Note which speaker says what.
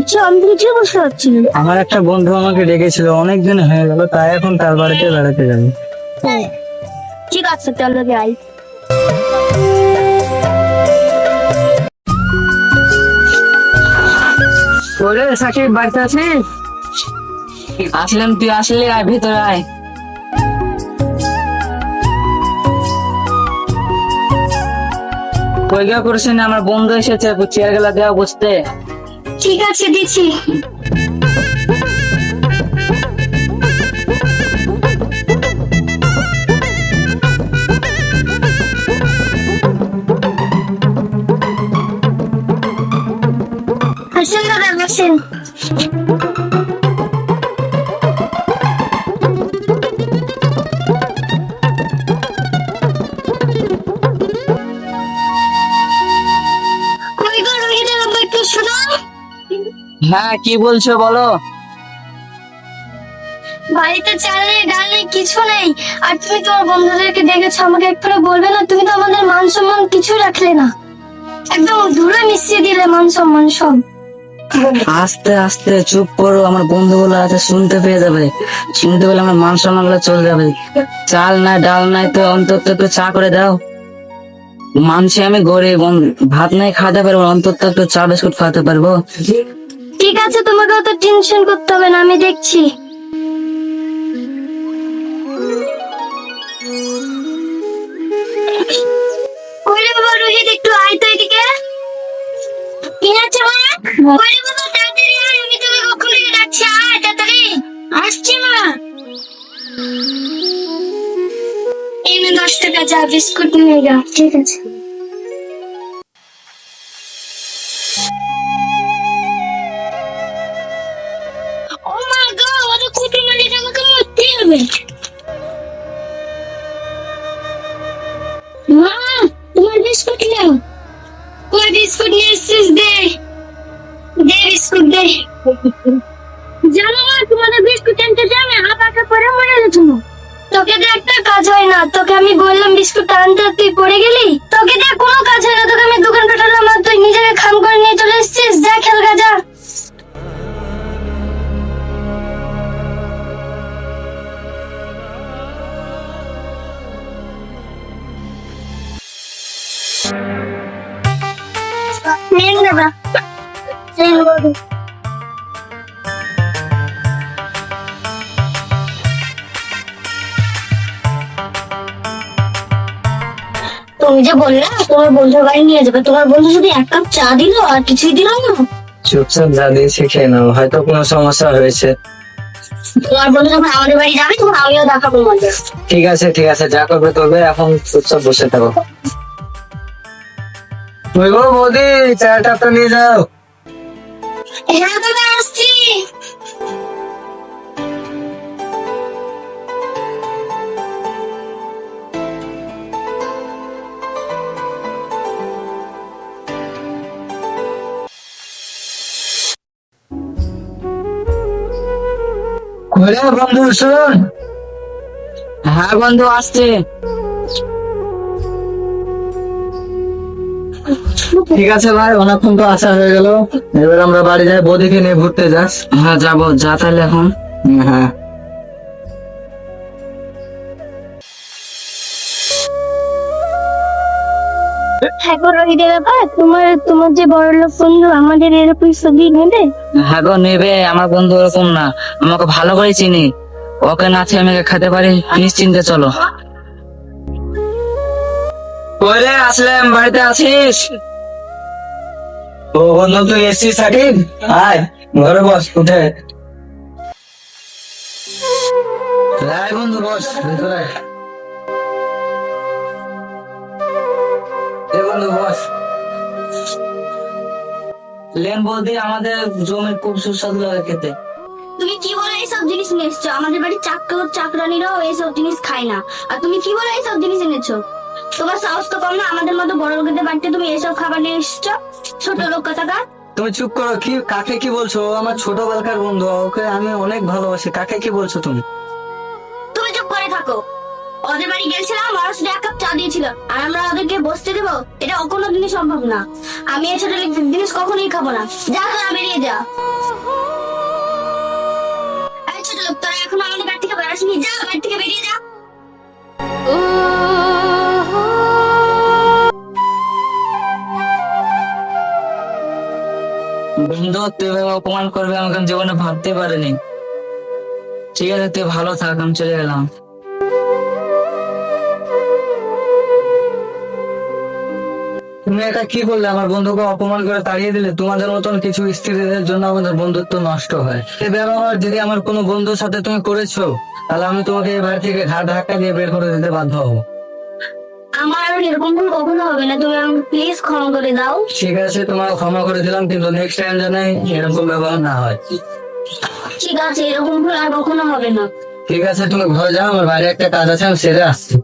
Speaker 1: বলছো? আমি তো কিছুই বুঝতে পারছি না।
Speaker 2: আমার একটা বন্ধু আমাকে ডেকেছিল, অনেকদিন হয়ে গেল, তাই এখন তার বাড়িতে বেড়াতে যাবো।
Speaker 1: ঠিক আছে, চলো যাই।
Speaker 2: ওরে সাকিব, বাড়িতে আছিস? আসলাম, তুই আসলে আয়, ভেতরে আয়। কইগা করছেন, আমার বন্ধু এসেছে, চেয়ার গেলা দেওয়া বসতে।
Speaker 1: ঠিক আছে, দিচ্ছি। আসেন দাদা, বসেন। কই গো রোহিতের আব্বা, একটু শোনো।
Speaker 2: হ্যাঁ, কি বলছো বলো।
Speaker 1: বাড়িতে চাল নেই, ডাল নেই, কিছু নেই। আর তুমি তোমার বন্ধুদেরকে ডেকেছো, আমাকে একটু বলবে না? তুমি তো আমাদের মান সম্মান কিছু রাখলে না, একদম ধুলো মিশিয়ে দিলে মান সম্মান সব।
Speaker 2: আস্তে আস্তে চুপ করো, আমার বন্ধুগুলো আছে, শুনতে পেয়ে যাবে। শুনতে পেলে আমার মান সম্মান গুলো চলে যাবে। চাল নাই, ডাল নাই, তো অন্তত একটু চা করে দাও। মানছি আমি গরিব, ভাত নাই খাওয়াতে পারবো, অন্তত একটু চা বিস্কুট খাওয়াতে পারবো।
Speaker 1: ঠিক আছে, তোমাকে অত টেনশন করতে হবে না, আমি দেখছি। কই রে বাবা রোহিত, একটু আয় তো এদিকে। কি আছে মা? কই রে বাবা, তাড়াতাড়ি আয়, আমি তোকে কখন থেকে ডাকছি, আয় তাড়াতাড়ি। আসছি মা। এই নে 10 টাকা, যা বিস্কুট নিয়ে যা। ঠিক আছে। ও মা গো, ওটা কুটুম মালিক, আমাকে মরতেই হবে। মা, তোমার বিস্কুট নাও। কই বিস্কুট নিয়ে এসেছিস? দে দে বিস্কুট দে। জানো মা, তোমাদের বিস্কুট আনতে যাবে, হাঁপাকা পরে মরে গেছো। তোকে দিয়ে একটা কাজ হয় না, তোকে আমি বললাম বিস্কুট আনতে, তুই পড়ে গেলি। তোকে দিয়ে কোনো কাজ হয় না, তোকে আমি দোকান পাঠালাম আর তুই নিজেকে খাম করে নিয়ে চলে এসেছিস। যা খেল গা, যা। নেন দাদা, নেন বাবু। তুমি যে বললে তোমার বন্ধুর বাড়ি নিয়ে যাবে, তোমার বন্ধু যদি 1 কাপ চা দিল আর কিছুই দিল না।
Speaker 2: চুপচাপ যা দিয়েছে খেয়ে নাও, হয়তো কোনো সমস্যা হয়েছে।
Speaker 1: তোমার বন্ধু যখন আমাদের বাড়ি যাবে তখন আমিও দেখাবো মজা।
Speaker 2: ঠিক আছে ঠিক আছে, যা করবে করবে, এখন চুপচাপ বসে থাকো। ওই গো বৌদি, চাটা তো নিয়ে যাও।
Speaker 1: হ্যাঁ দাদা, আসছি।
Speaker 2: ওরে বন্ধু শোন। হ্যাঁ বন্ধু, আসছে। ঠিক আছে ভাই, অনেকক্ষণ তো আসা হয়ে গেল, এবার আমরা বাড়ি যাই। বৌদিকে নিয়ে ঘুরতে যাস? হ্যাঁ যাবো, যা তাহলে এখন। হ্যাঁ।
Speaker 1: হ্যাঁ গো রোহিতের ব্যাপার, তোমার যে বড় লোক বন্ধু, আমাদের এরকম ছবি নেবে?
Speaker 2: হ্যাঁ গো নেবে, আমার বন্ধু ওরকম না, আমাকে ভালো করে চিনি। ওকে না খেয়ে আমি খেতে পারি, নিশ্চিন্তে চলো। কইরে আসলাম, বাড়িতে আছিস? ও বন্ধু, তুই এসছিস সাকিব? আয় ঘরে বস, উঠে আয় বন্ধু, বস ভেতরে আয়। এ বন্ধু বস। লেন বৌদি, আমাদের জমির খুব সুস্বাদু লাগে খেতে।
Speaker 1: তুমি কি বলে এইসব জিনিস নিয়ে এসছো? আমাদের বাড়ির চাকর চাকরানিরাও এইসব জিনিস খায় না, আর তুমি কি বলে এইসব জিনিস এনেছো? তোমার সাহস তো কম না, আমাদের মতো বড় লোকেদের বাড়িতে তুমি এইসব খাবার নিয়ে এসছো? ছোট লোক কথাকার।
Speaker 2: তুমি চুপ করো, কি কাকে কি বলছো? ও আমার ছোটবেলাকার বন্ধু, ওকে আমি অনেক ভালোবাসি, কাকে কি বলছো তুমি?
Speaker 1: তুমি চুপ করে থাকো। ও ওদের বাড়ি গেছিলাম, ওরা শুধু এক কাপ চা দিয়েছিল, আর আমরা ওদেরকে বসতে দেবো? এটা কোনোদিনই সম্ভব না। আমি এই ছোট জিনিস কখনোই খাবো না। যা তোরা বেরিয়ে যা। এই ছোট লোক, তোরা এখন আমাদের বাড়ি থেকে বেরোসনি, যা বাড়ি থেকে বেরিয়ে যা।
Speaker 2: বন্ধু, তুই এভাবে অপমান করবে আমাকে আমি জীবনে ভাবতে পারিনি। ঠিক আছে, তুই ভালো থাক, আমি চলে গেলাম। তুমি এটা কি করলে? আমার বন্ধুকে অপমান করে তাড়িয়ে দিলে। তোমাদের মতন কিছু স্ত্রীদের জন্য আমাদের বন্ধুত্ব নষ্ট হয়। এই ব্যবহার যদি আমার কোনো বন্ধুর সাথে তুমি করেছো, তাহলে আমি তোমাকে এই বাড়ি থেকে ঘাট ধাক্কা দিয়ে বের করে দিতে বাধ্য হবো।
Speaker 1: আমার আর এরকম ভুল কখনো হবে না, তুমি আমাকে প্লিজ ক্ষমা করে দাও।
Speaker 2: ঠিক আছে, তোমাকে ক্ষমা করে দিলাম, কিন্তু নেক্সট টাইম যেন এরকম ব্যবহার না হয়।
Speaker 1: ঠিক আছে, এরকম ভুল আর কখনো হবে না।
Speaker 2: ঠিক আছে, তুমি ঘরে যাও, আমার বাইরে একটা কাজ আছে, আমি সেরে আসছি।